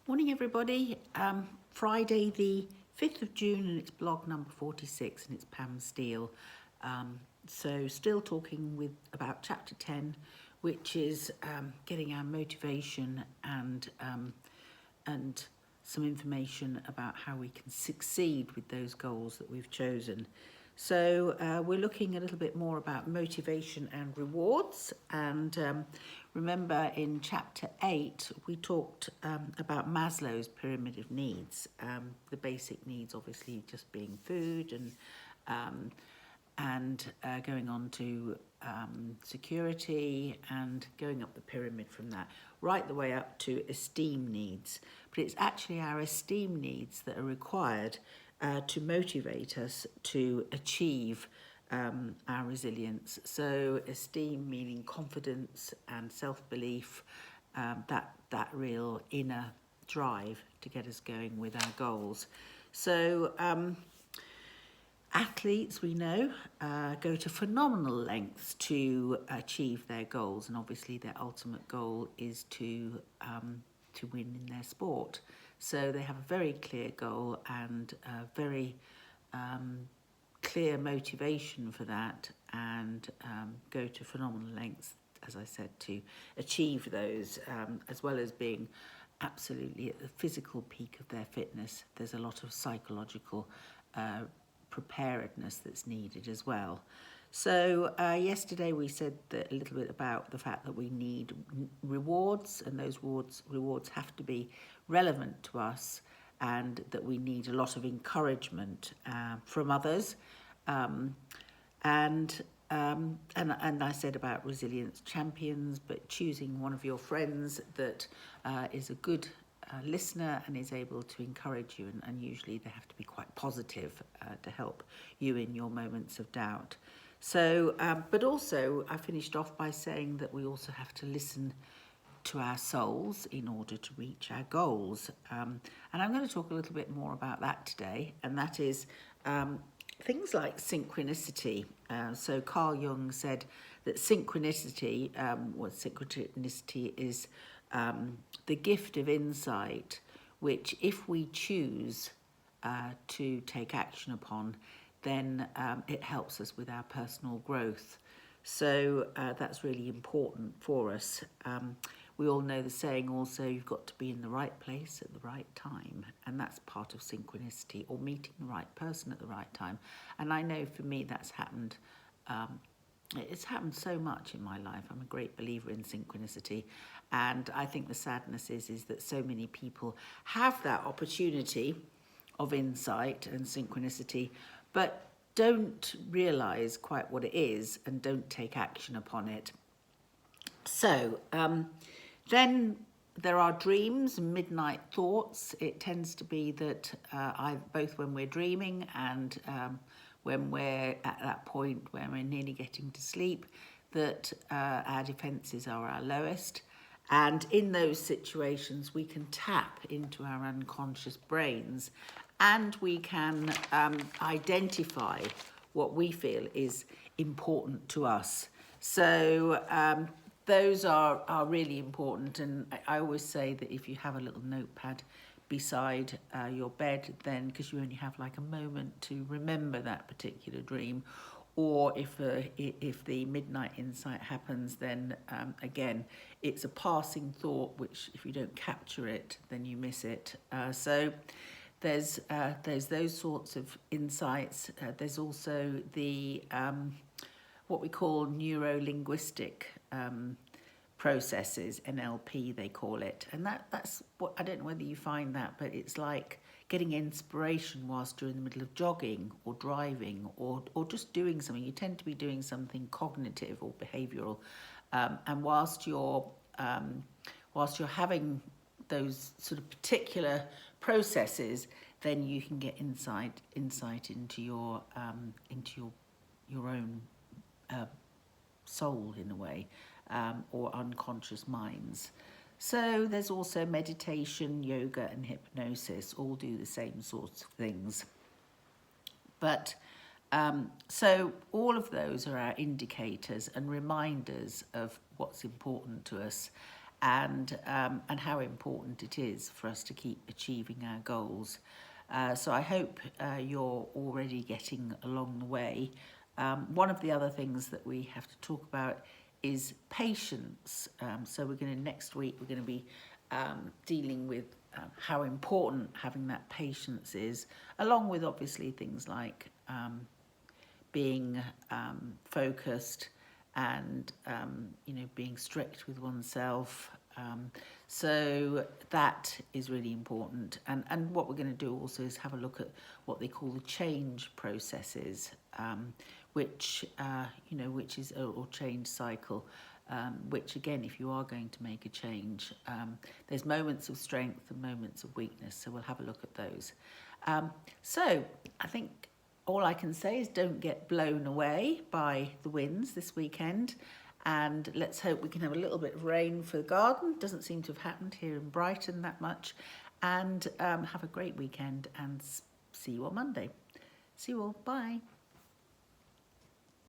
Morning everybody, Friday the 5th of June and it's blog number 46 and it's Pam Steele. So still talking about chapter 10, which is getting our motivation and some information about how we can succeed with those goals that we've chosen. So we're looking a little bit more about motivation and rewards. And remember in chapter 8, we talked about Maslow's pyramid of needs. The basic needs obviously just being food and going on to security and going up the pyramid from that, right the way up to esteem needs. But it's actually our esteem needs that are required to motivate us to achieve our resilience. So esteem meaning confidence and self-belief, that real inner drive to get us going with our goals. So athletes, we know, go to phenomenal lengths to achieve their goals, and obviously their ultimate goal is to win in their sport. So they have a very clear goal and a very clear motivation for that, and go to phenomenal lengths, as I said, to achieve those, as well as being absolutely at the physical peak of their fitness. There's a lot of psychological preparedness that's needed as well. So yesterday we said a little bit about the fact that we need rewards, and those rewards have to be relevant to us, and that we need a lot of encouragement from others. And I said about resilience champions, but choosing one of your friends that is a good listener and is able to encourage you, and usually they have to be quite positive to help you in your moments of doubt. So, but also I finished off by saying that we also have to listen to our souls in order to reach our goals. And I'm going to talk a little bit more about that today, and that is things like synchronicity. So Carl Jung said that synchronicity is the gift of insight, which if we choose to take action upon, then it helps us with our personal growth. So that's really important for us. We all know the saying also, you've got to be in the right place at the right time, and that's part of synchronicity, or meeting the right person at the right time. And I know for me that's happened. It's happened so much in my life. I'm a great believer in synchronicity, and I think the sadness is that so many people have that opportunity of insight and synchronicity, but don't realise quite what it is and don't take action upon it. So then there are dreams and midnight thoughts. It tends to be that both when we're dreaming and when we're at that point where we're nearly getting to sleep, that our defences are our lowest. And in those situations, we can tap into our unconscious brains, and we can identify what we feel is important to us. So those are really important. And I always say that if you have a little notepad beside your bed, then, because you only have like a moment to remember that particular dream, or if the midnight insight happens, then again, it's a passing thought, which if you don't capture it, then you miss it. So there's those sorts of insights. There's also the what we call neuro-linguistic processes, NLP they call it, and that's what, I don't know whether you find that, but it's like getting inspiration whilst you're in the middle of jogging or driving or just doing something. You tend to be doing something cognitive or behavioural, and whilst you're having those sort of particular processes, then you can get insight into your own soul in a way, or unconscious minds. So there's also meditation, yoga and hypnosis, all do the same sorts of things. But so all of those are our indicators and reminders of what's important to us. and how important it is for us to keep achieving our goals. So I hope you're already getting along the way. One of the other things that we have to talk about is patience. So next week we're going to be dealing with how important having that patience is, along with obviously things like being focused and being strict with oneself. So that is really important. And what we're going to do also is have a look at what they call the change processes, which is or change cycle. Which again, if you are going to make a change, there's moments of strength and moments of weakness. So we'll have a look at those. So I think all I can say is don't get blown away by the winds this weekend. And let's hope we can have a little bit of rain for the garden. Doesn't seem to have happened here in Brighton that much. And have a great weekend and see you on Monday. See you all. Bye.